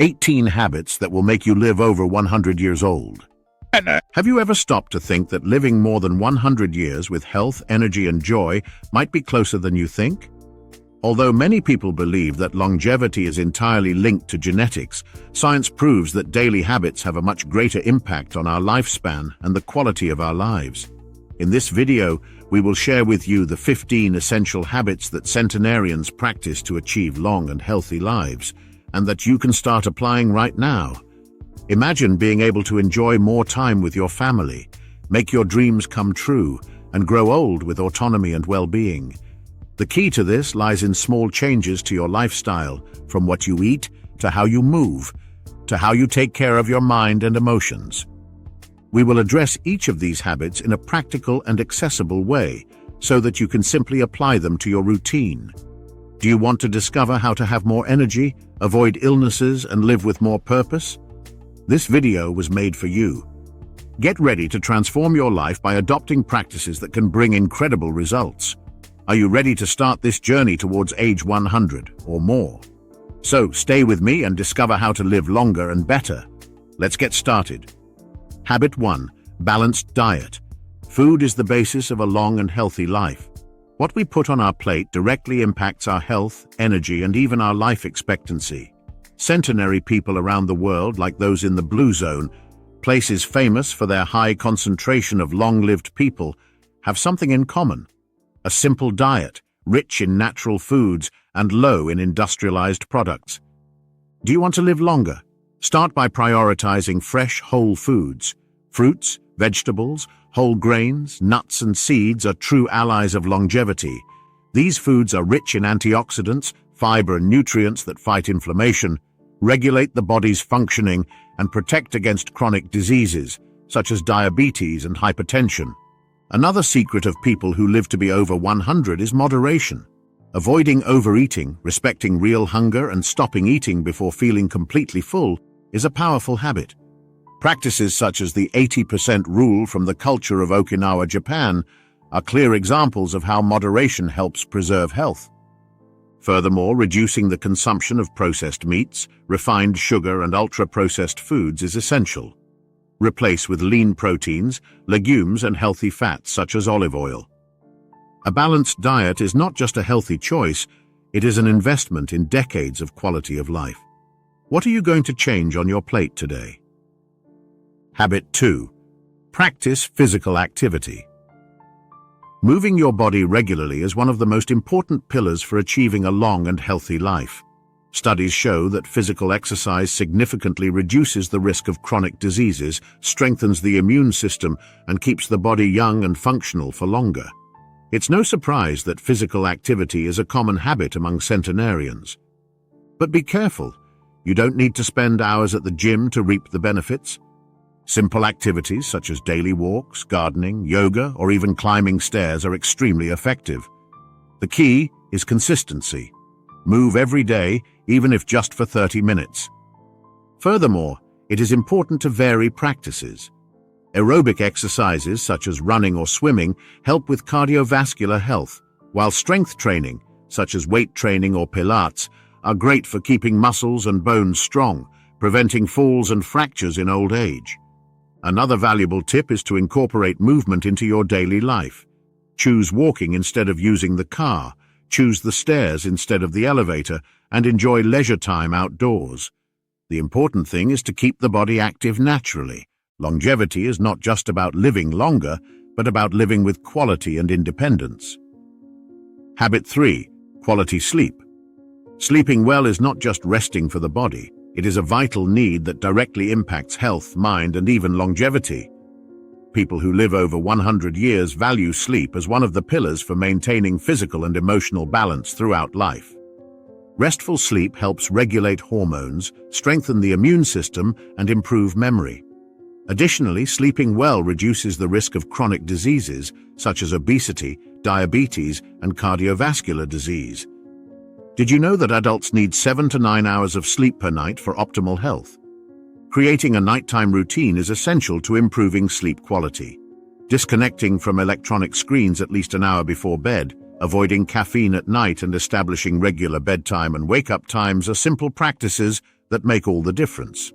18 habits that will make you live over 100 years old. Have you ever stopped to think that living more than 100 years with health, energy, and joy might be closer than you think? Although many people believe that longevity is entirely linked to genetics, science proves that daily habits have a much greater impact on our lifespan and the quality of our lives. In this video, we will share with you the 15 essential habits that centenarians practice to achieve long and healthy lives, and that you can start applying right now. Imagine being able to enjoy more time with your family, make your dreams come true, and grow old with autonomy and well-being. The key to this lies in small changes to your lifestyle, from what you eat, to how you move, to how you take care of your mind and emotions. We will address each of these habits in a practical and accessible way, so that you can simply apply them to your routine. Do you want to discover how to have more energy, avoid illnesses, and live with more purpose? This video was made for you. Get ready to transform your life by adopting practices that can bring incredible results. Are you ready to start this journey towards age 100 or more? So stay with me and discover how to live longer and better. Let's get started. Habit 1. Balanced diet. Food is the basis of a long and healthy life. What we put on our plate directly impacts our health, energy, and even our life expectancy. Centenary people around the world, like those in the Blue Zone, places famous for their high concentration of long-lived people, have something in common: a simple diet, rich in natural foods and low in industrialized products. Do you want to live longer? Start by prioritizing fresh, whole foods. Fruits, vegetables, whole grains, nuts, and seeds are true allies of longevity. These foods are rich in antioxidants, fiber, and nutrients that fight inflammation, regulate the body's functioning, and protect against chronic diseases, such as diabetes and hypertension. Another secret of people who live to be over 100 is moderation. Avoiding overeating, respecting real hunger, and stopping eating before feeling completely full is a powerful habit. Practices such as the 80% rule from the culture of Okinawa, Japan, are clear examples of how moderation helps preserve health. Furthermore, reducing the consumption of processed meats, refined sugar, and ultra-processed foods is essential. Replace with lean proteins, legumes, and healthy fats such as olive oil. A balanced diet is not just a healthy choice, it is an investment in decades of quality of life. What are you going to change on your plate today? Habit 2. Practice physical activity. Moving your body regularly is one of the most important pillars for achieving a long and healthy life. Studies show that physical exercise significantly reduces the risk of chronic diseases, strengthens the immune system, and keeps the body young and functional for longer. It's no surprise that physical activity is a common habit among centenarians. But be careful, you don't need to spend hours at the gym to reap the benefits. Simple activities such as daily walks, gardening, yoga, or even climbing stairs are extremely effective. The key is consistency. Move every day, even if just for 30 minutes. Furthermore, it is important to vary practices. Aerobic exercises such as running or swimming help with cardiovascular health, while strength training, such as weight training or Pilates, are great for keeping muscles and bones strong, preventing falls and fractures in old age. Another valuable tip is to incorporate movement into your daily life. Choose walking instead of using the car, choose the stairs instead of the elevator, and enjoy leisure time outdoors. The important thing is to keep the body active naturally. Longevity is not just about living longer, but about living with quality and independence. Habit 3. Quality sleep. Sleeping well is not just resting for the body. It is a vital need that directly impacts health, mind, and even longevity. People who live over 100 years value sleep as one of the pillars for maintaining physical and emotional balance throughout life. Restful sleep helps regulate hormones, strengthen the immune system, and improve memory. Additionally, sleeping well reduces the risk of chronic diseases such as obesity, diabetes, and cardiovascular disease. Did you know that adults need 7 to 9 hours of sleep per night for optimal health? Creating a nighttime routine is essential to improving sleep quality. Disconnecting from electronic screens at least an hour before bed, avoiding caffeine at night, and establishing regular bedtime and wake-up times are simple practices that make all the difference.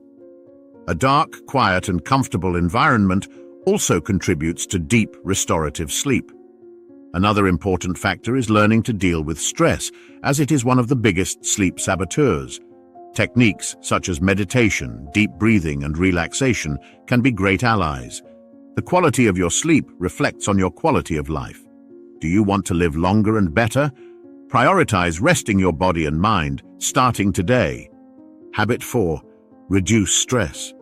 A dark, quiet, and comfortable environment also contributes to deep, restorative sleep. Another important factor is learning to deal with stress, as it is one of the biggest sleep saboteurs. Techniques such as meditation, deep breathing, and relaxation can be great allies. The quality of your sleep reflects on your quality of life. Do you want to live longer and better? Prioritize resting your body and mind, starting today. Habit 4. Reduce stress.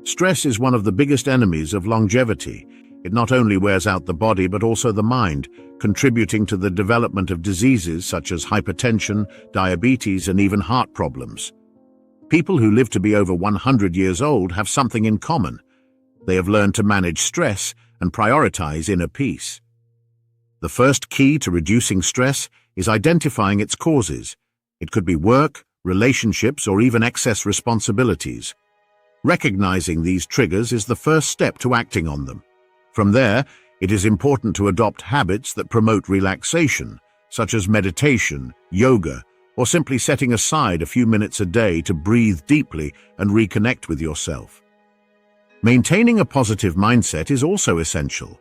Stress is one of the biggest enemies of longevity. It not only wears out the body but also the mind, contributing to the development of diseases such as hypertension, diabetes, and even heart problems. People who live to be over 100 years old have something in common. They have learned to manage stress and prioritize inner peace. The first key to reducing stress is identifying its causes. It could be work, relationships, or even excess responsibilities. Recognizing these triggers is the first step to acting on them. From there, it is important to adopt habits that promote relaxation, such as meditation, yoga, or simply setting aside a few minutes a day to breathe deeply and reconnect with yourself. Maintaining a positive mindset is also essential.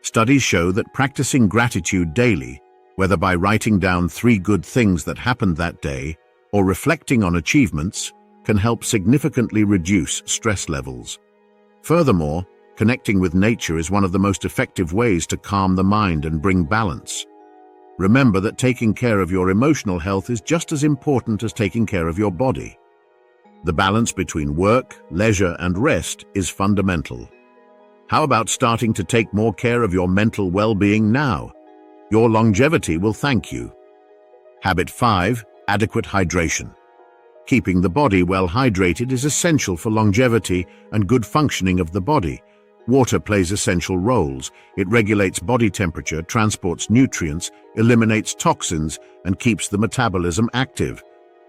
Studies show that practicing gratitude daily, whether by writing down 3 good things that happened that day or reflecting on achievements, can help significantly reduce stress levels. Furthermore, connecting with nature is one of the most effective ways to calm the mind and bring balance. Remember that taking care of your emotional health is just as important as taking care of your body. The balance between work, leisure, and rest is fundamental. How about starting to take more care of your mental well-being now? Your longevity will thank you. Habit 5. Adequate hydration. Keeping the body well hydrated is essential for longevity and good functioning of the body. Water plays essential roles. It regulates body temperature, transports nutrients, eliminates toxins, and keeps the metabolism active.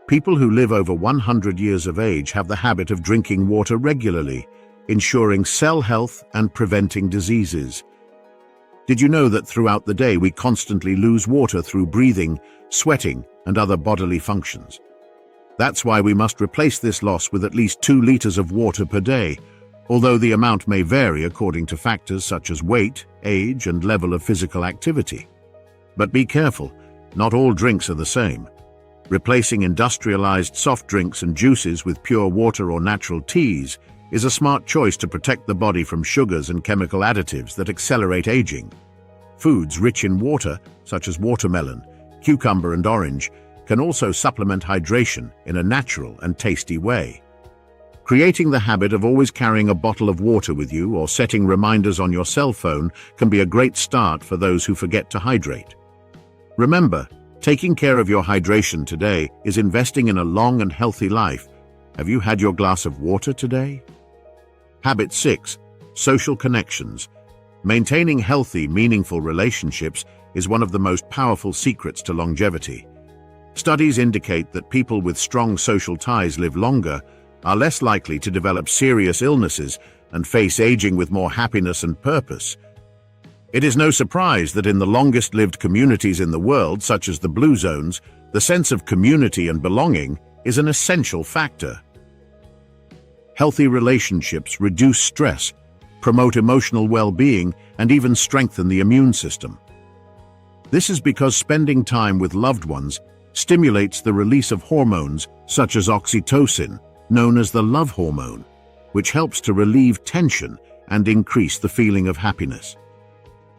People who live over 100 years of age have the habit of drinking water regularly, ensuring cell health and preventing diseases. Did you know that throughout the day we constantly lose water through breathing, sweating, and other bodily functions? That's why we must replace this loss with at least 2 liters of water per day, although the amount may vary according to factors such as weight, age, and level of physical activity. But be careful, not all drinks are the same. Replacing industrialized soft drinks and juices with pure water or natural teas is a smart choice to protect the body from sugars and chemical additives that accelerate aging. Foods rich in water, such as watermelon, cucumber, and orange, can also supplement hydration in a natural and tasty way. Creating the habit of always carrying a bottle of water with you or setting reminders on your cell phone can be a great start for those who forget to hydrate. Remember, taking care of your hydration today is investing in a long and healthy life. Have you had your glass of water today? Habit 6. Social connections. Maintaining healthy, meaningful relationships is one of the most powerful secrets to longevity. Studies indicate that people with strong social ties live longer, are less likely to develop serious illnesses, and face aging with more happiness and purpose. It is no surprise that in the longest-lived communities in the world, such as the Blue Zones, the sense of community and belonging is an essential factor. Healthy relationships reduce stress, promote emotional well-being, and even strengthen the immune system. This is because spending time with loved ones stimulates the release of hormones such as oxytocin, known as the love hormone, which helps to relieve tension and increase the feeling of happiness.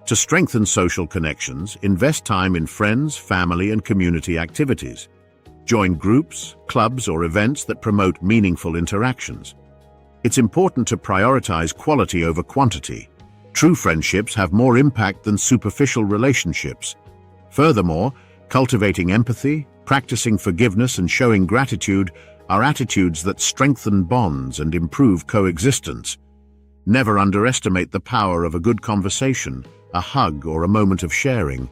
To strengthen social connections, invest time in friends, family, and community activities. Join groups, clubs, or events that promote meaningful interactions. It's important to prioritize quality over quantity. True friendships have more impact than superficial relationships. Furthermore, cultivating empathy, practicing forgiveness, and showing gratitude are attitudes that strengthen bonds and improve coexistence. Never underestimate the power of a good conversation, a hug, or a moment of sharing.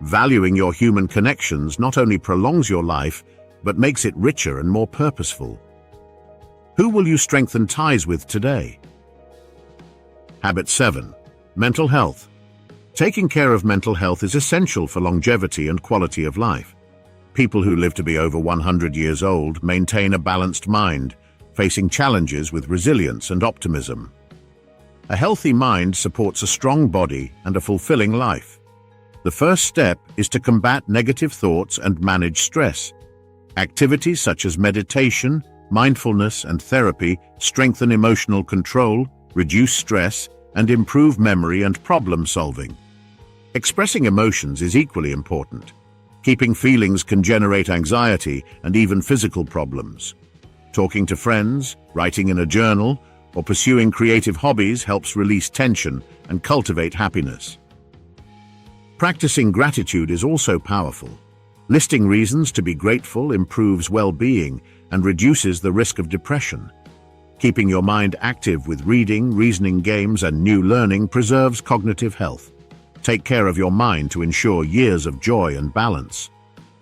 Valuing your human connections not only prolongs your life, but makes it richer and more purposeful. Who will you strengthen ties with today? Habit 7. Mental health. Taking care of mental health is essential for longevity and quality of life. People who live to be over 100 years old maintain a balanced mind, facing challenges with resilience and optimism. A healthy mind supports a strong body and a fulfilling life. The first step is to combat negative thoughts and manage stress. Activities such as meditation, mindfulness, and therapy strengthen emotional control, reduce stress, and improve memory and problem solving. Expressing emotions is equally important. Keeping feelings can generate anxiety and even physical problems. Talking to friends, writing in a journal, or pursuing creative hobbies helps release tension and cultivate happiness. Practicing gratitude is also powerful. Listing reasons to be grateful improves well-being and reduces the risk of depression. Keeping your mind active with reading, reasoning games, and new learning preserves cognitive health. Take care of your mind to ensure years of joy and balance.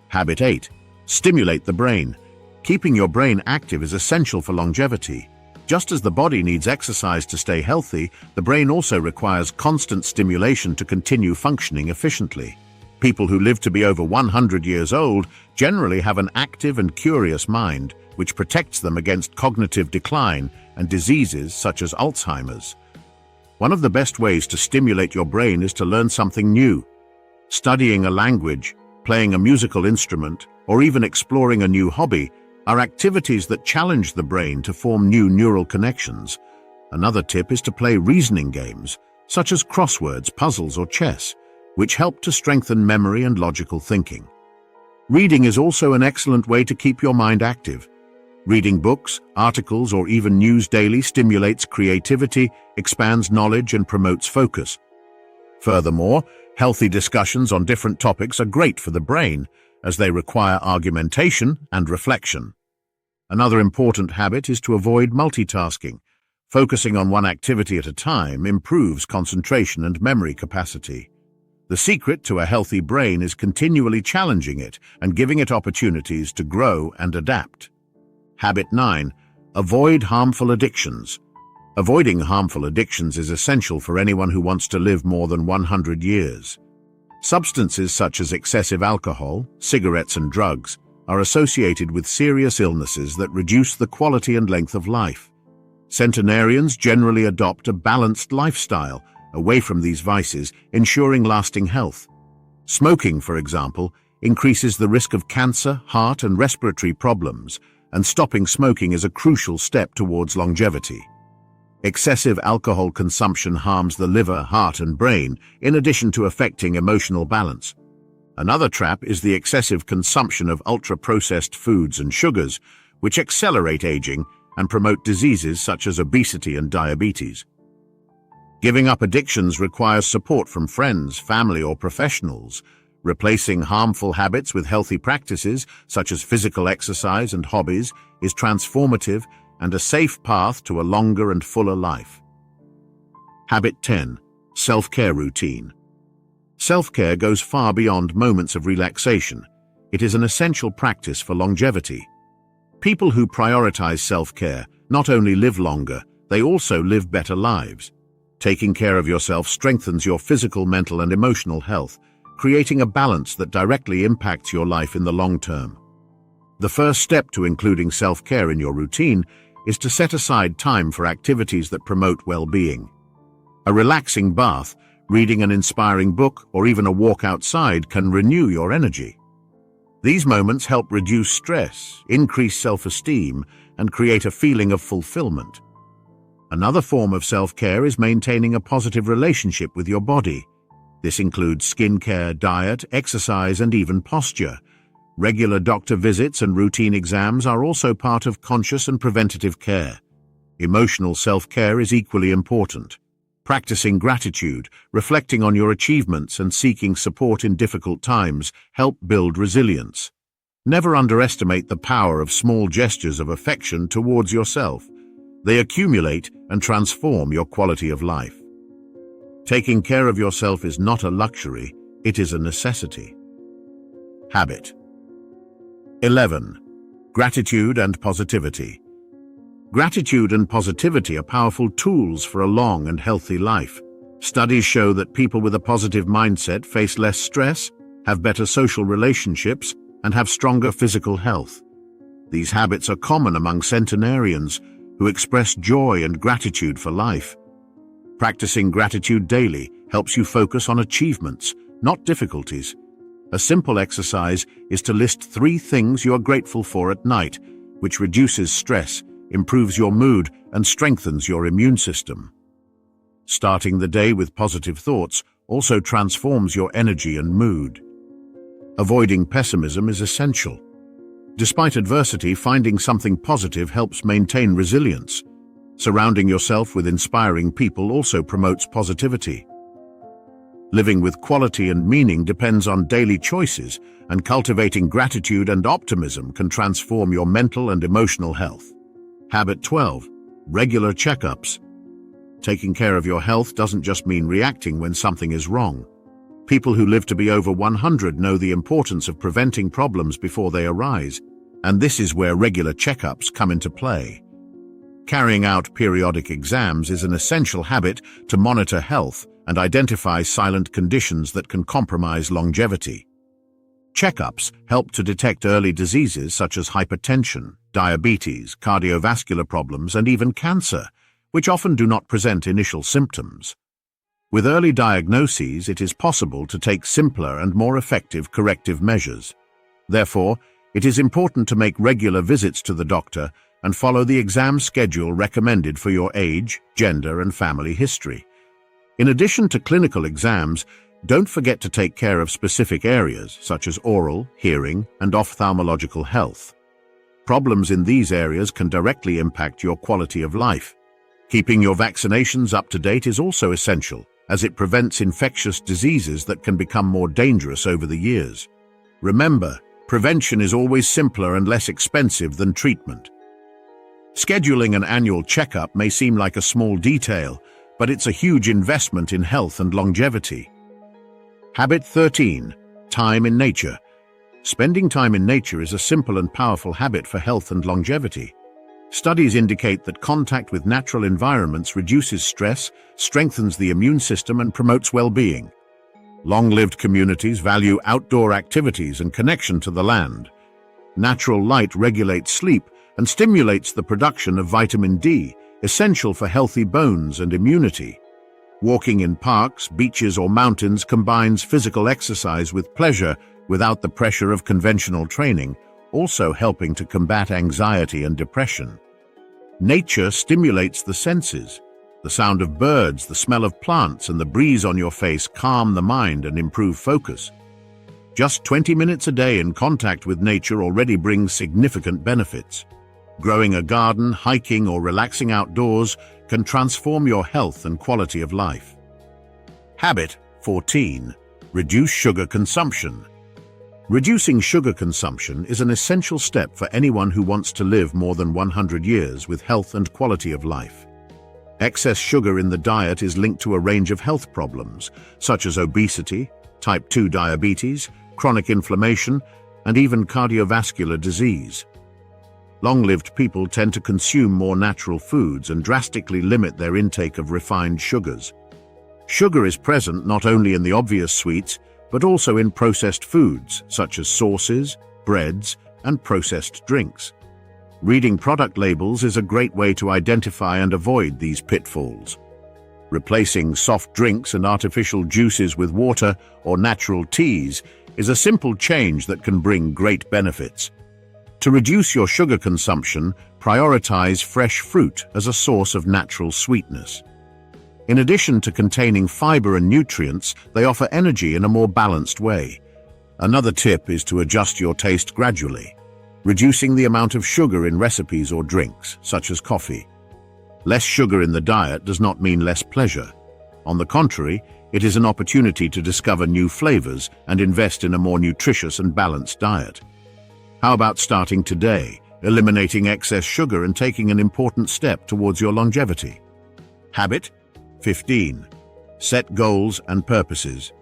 Habit 8. Stimulate the brain. Keeping your brain active is essential for longevity. Just as the body needs exercise to stay healthy, the brain also requires constant stimulation to continue functioning efficiently. People who live to be over 100 years old generally have an active and curious mind, which protects them against cognitive decline and diseases such as Alzheimer's. One of the best ways to stimulate your brain is to learn something new. Studying a language, playing a musical instrument, or even exploring a new hobby are activities that challenge the brain to form new neural connections. Another tip is to play reasoning games, such as crosswords, puzzles, or chess, which help to strengthen memory and logical thinking. Reading is also an excellent way to keep your mind active. Reading books, articles, or even news daily stimulates creativity, expands knowledge, and promotes focus. Furthermore, healthy discussions on different topics are great for the brain, as they require argumentation and reflection. Another important habit is to avoid multitasking. Focusing on one activity at a time improves concentration and memory capacity. The secret to a healthy brain is continually challenging it and giving it opportunities to grow and adapt. Habit 9. Avoid harmful addictions. Avoiding harmful addictions is essential for anyone who wants to live more than 100 years. Substances such as excessive alcohol, cigarettes, and drugs are associated with serious illnesses that reduce the quality and length of life. Centenarians generally adopt a balanced lifestyle away from these vices, ensuring lasting health. Smoking, for example, increases the risk of cancer, heart, and respiratory problems, and stopping smoking is a crucial step towards longevity. Excessive alcohol consumption harms the liver, heart, and brain, in addition to affecting emotional balance. Another trap is the excessive consumption of ultra-processed foods and sugars, which accelerate aging and promote diseases such as obesity and diabetes. Giving up addictions requires support from friends, family, or professionals. Replacing harmful habits with healthy practices, such as physical exercise and hobbies, is transformative and a safe path to a longer and fuller life. Habit 10. Self-care routine. Self-care goes far beyond moments of relaxation. It is an essential practice for longevity. People who prioritize self-care not only live longer, they also live better lives. Taking care of yourself strengthens your physical, mental, and emotional health, creating a balance that directly impacts your life in the long term. The first step to including self-care in your routine is to set aside time for activities that promote well-being. A relaxing bath, reading an inspiring book, or even a walk outside can renew your energy. These moments help reduce stress, increase self-esteem, and create a feeling of fulfillment. Another form of self-care is maintaining a positive relationship with your body. This includes skincare, diet, exercise, and even posture. Regular doctor visits and routine exams are also part of conscious and preventative care. Emotional self-care is equally important. Practicing gratitude, reflecting on your achievements, and seeking support in difficult times help build resilience. Never underestimate the power of small gestures of affection towards yourself. They accumulate and transform your quality of life. Taking care of yourself is not a luxury, it is a necessity. Habit 11. Gratitude and positivity. Gratitude and positivity are powerful tools for a long and healthy life. Studies show that people with a positive mindset face less stress, have better social relationships, and have stronger physical health. These habits are common among centenarians who express joy and gratitude for life. Practicing gratitude daily helps you focus on achievements, not difficulties. A simple exercise is to list 3 things you are grateful for at night, which reduces stress, improves your mood, and strengthens your immune system. Starting the day with positive thoughts also transforms your energy and mood. Avoiding pessimism is essential. Despite adversity, finding something positive helps maintain resilience. Surrounding yourself with inspiring people also promotes positivity. Living with quality and meaning depends on daily choices, and cultivating gratitude and optimism can transform your mental and emotional health. Habit 12. Regular checkups. Taking care of your health doesn't just mean reacting when something is wrong. People who live to be over 100 know the importance of preventing problems before they arise, and this is where regular checkups come into play. Carrying out periodic exams is an essential habit to monitor health and identify silent conditions that can compromise longevity. Checkups help to detect early diseases such as hypertension, diabetes, cardiovascular problems, and even cancer, which often do not present initial symptoms. With early diagnoses, it is possible to take simpler and more effective corrective measures. Therefore, it is important to make regular visits to the doctor and follow the exam schedule recommended for your age, gender, and family history. In addition to clinical exams, don't forget to take care of specific areas such as oral, hearing, and ophthalmological health. Problems in these areas can directly impact your quality of life. Keeping your vaccinations up to date is also essential, as it prevents infectious diseases that can become more dangerous over the years. Remember, prevention is always simpler and less expensive than treatment. Scheduling an annual checkup may seem like a small detail, but it's a huge investment in health and longevity. Habit 13. Time in nature. Spending time in nature is a simple and powerful habit for health and longevity. Studies indicate that contact with natural environments reduces stress, strengthens the immune system, and promotes well-being. Long-lived communities value outdoor activities and connection to the land. Natural light regulates sleep and stimulates the production of vitamin D, essential for healthy bones and immunity. Walking in parks, beaches, or mountains combines physical exercise with pleasure without the pressure of conventional training, also helping to combat anxiety and depression. Nature stimulates the senses. The sound of birds, the smell of plants, and the breeze on your face calm the mind and improve focus. Just 20 minutes a day in contact with nature already brings significant benefits. Growing a garden, hiking, or relaxing outdoors can transform your health and quality of life. Habit 14. Reduce sugar consumption. Reducing sugar consumption is an essential step for anyone who wants to live more than 100 years with health and quality of life. Excess sugar in the diet is linked to a range of health problems, such as obesity, type 2 diabetes, chronic inflammation, and even cardiovascular disease. Long-lived people tend to consume more natural foods and drastically limit their intake of refined sugars. Sugar is present not only in the obvious sweets, but also in processed foods such as sauces, breads, and processed drinks. Reading product labels is a great way to identify and avoid these pitfalls. Replacing soft drinks and artificial juices with water or natural teas is a simple change that can bring great benefits. To reduce your sugar consumption, prioritize fresh fruit as a source of natural sweetness. In addition to containing fiber and nutrients, they offer energy in a more balanced way. Another tip is to adjust your taste gradually, reducing the amount of sugar in recipes or drinks, such as coffee. Less sugar in the diet does not mean less pleasure. On the contrary, it is an opportunity to discover new flavors and invest in a more nutritious and balanced diet. How about starting today, eliminating excess sugar and taking an important step towards your longevity? Habit 15. Set goals and purposes.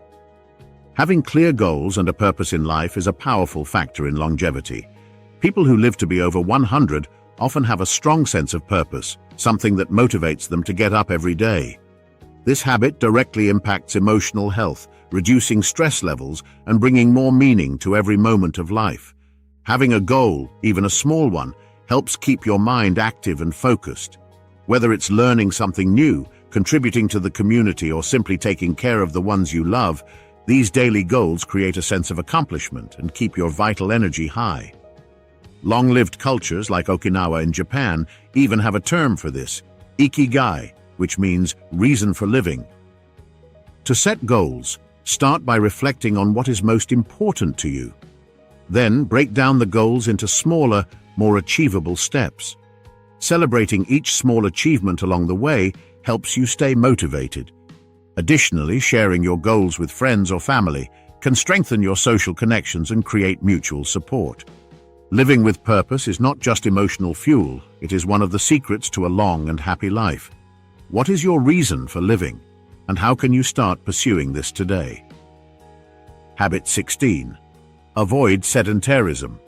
Having clear goals and a purpose in life is a powerful factor in longevity. People who live to be over 100 often have a strong sense of purpose, something that motivates them to get up every day. This habit directly impacts emotional health, reducing stress levels and bringing more meaning to every moment of life. Having a goal, even a small one, helps keep your mind active and focused. Whether it's learning something new, contributing to the community, or simply taking care of the ones you love, these daily goals create a sense of accomplishment and keep your vital energy high. Long-lived cultures like Okinawa in Japan even have a term for this, ikigai, which means reason for living. To set goals, start by reflecting on what is most important to you. Then break down the goals into smaller, more achievable steps. Celebrating each small achievement along the way helps you stay motivated. Additionally, sharing your goals with friends or family can strengthen your social connections and create mutual support. Living with purpose is not just emotional fuel, it is one of the secrets to a long and happy life. What is your reason for living, and how can you start pursuing this today? Habit 16. Avoid sedentarism.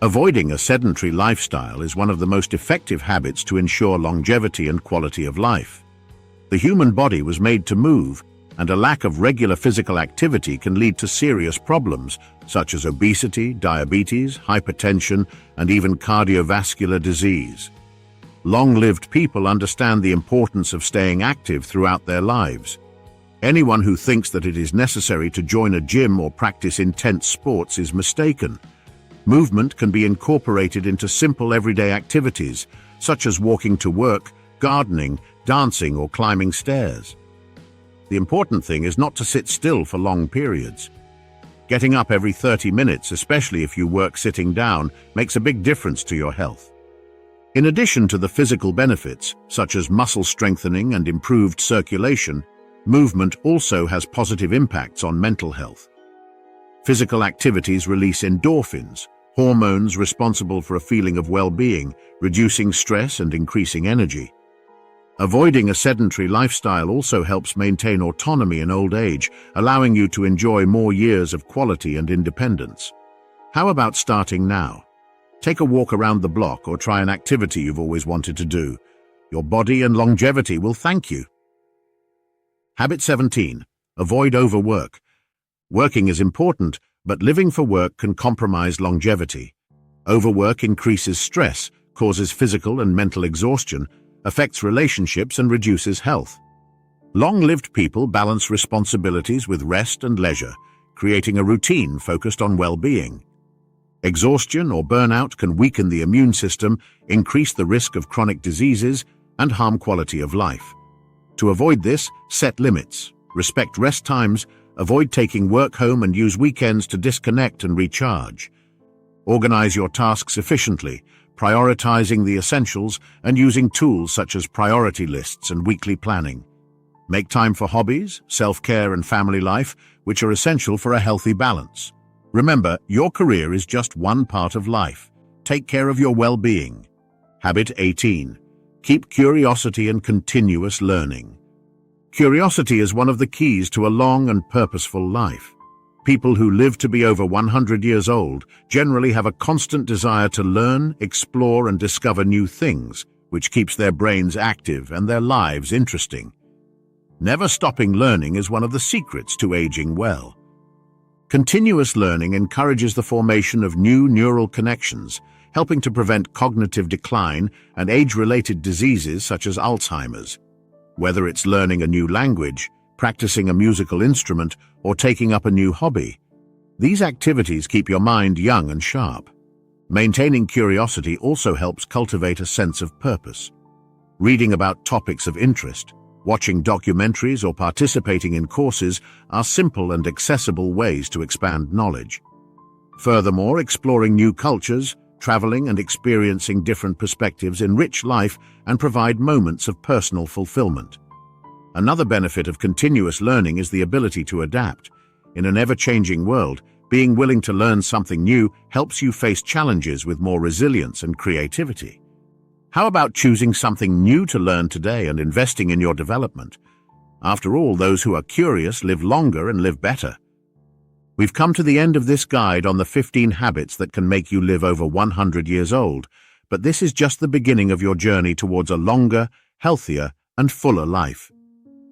Avoiding a sedentary lifestyle is one of the most effective habits to ensure longevity and quality of life. The human body was made to move, and a lack of regular physical activity can lead to serious problems such as obesity, diabetes, hypertension, and even cardiovascular disease. Long-lived people understand the importance of staying active throughout their lives. Anyone who thinks that it is necessary to join a gym or practice intense sports is mistaken. Movement can be incorporated into simple everyday activities, such as walking to work, gardening, dancing, or climbing stairs. The important thing is not to sit still for long periods. Getting up every 30 minutes, especially if you work sitting down, makes a big difference to your health. In addition to the physical benefits, such as muscle strengthening and improved circulation, movement also has positive impacts on mental health. Physical activities release endorphins, hormones responsible for a feeling of well-being, reducing stress and increasing energy. Avoiding a sedentary lifestyle also helps maintain autonomy in old age, allowing you to enjoy more years of quality and independence. How about starting now? Take a walk around the block or try an activity you've always wanted to do. Your body and longevity will thank you. Habit 17. Avoid overwork. Working is important, but living for work can compromise longevity. Overwork increases stress, causes physical and mental exhaustion, affects relationships, and reduces health. Long-lived people balance responsibilities with rest and leisure, creating a routine focused on well-being. Exhaustion or burnout can weaken the immune system, increase the risk of chronic diseases, and harm quality of life. To avoid this, set limits, respect rest times, avoid taking work home, and use weekends to disconnect and recharge. Organize your tasks efficiently, prioritizing the essentials and using tools such as priority lists and weekly planning. Make time for hobbies, self-care, and family life, which are essential for a healthy balance. Remember, your career is just one part of life. Take care of your well-being. Habit 18. Keep curiosity and continuous learning. Curiosity is one of the keys to a long and purposeful life. People who live to be over 100 years old generally have a constant desire to learn, explore, and discover new things, which keeps their brains active and their lives interesting. Never stopping learning is one of the secrets to aging well. Continuous learning encourages the formation of new neural connections, helping to prevent cognitive decline and age-related diseases such as Alzheimer's. Whether it's learning a new language, practicing a musical instrument, or taking up a new hobby, these activities keep your mind young and sharp. Maintaining curiosity also helps cultivate a sense of purpose. Reading about topics of interest, watching documentaries, or participating in courses are simple and accessible ways to expand knowledge. Furthermore, exploring new cultures, traveling, and experiencing different perspectives enrich life and provide moments of personal fulfillment. Another benefit of continuous learning is the ability to adapt. In an ever-changing world, being willing to learn something new helps you face challenges with more resilience and creativity. How about choosing something new to learn today and investing in your development? After all, those who are curious live longer and live better. We've come to the end of this guide on the 15 habits that can make you live over 100 years old, but this is just the beginning of your journey towards a longer, healthier, and fuller life.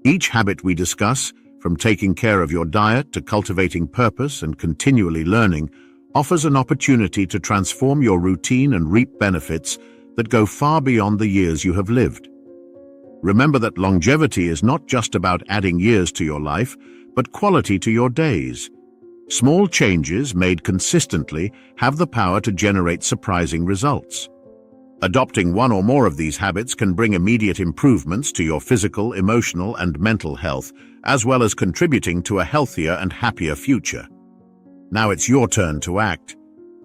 Each habit we discuss from taking care of your diet to cultivating purpose and continually learning, offers an opportunity to transform your routine and reap benefits that go far beyond the years you have lived. Remember that longevity is not just about adding years to your life, but quality to your days. Small changes made consistently have the power to generate surprising results. Adopting one or more of these habits can bring immediate improvements to your physical, emotional, and mental health, as well as contributing to a healthier and happier future. Now it's your turn to act.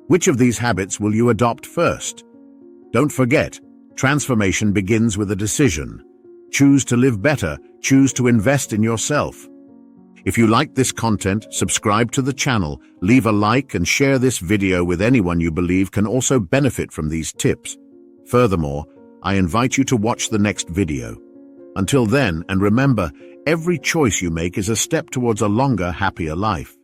Which of these habits will you adopt first? Don't forget, transformation begins with a decision. Choose to live better, choose to invest in yourself. If you like this content, subscribe to the channel, leave a like and share this video with anyone you believe can also benefit from these tips. Furthermore, I invite you to watch the next video. Until then, and remember, every choice you make is a step towards a longer, happier life.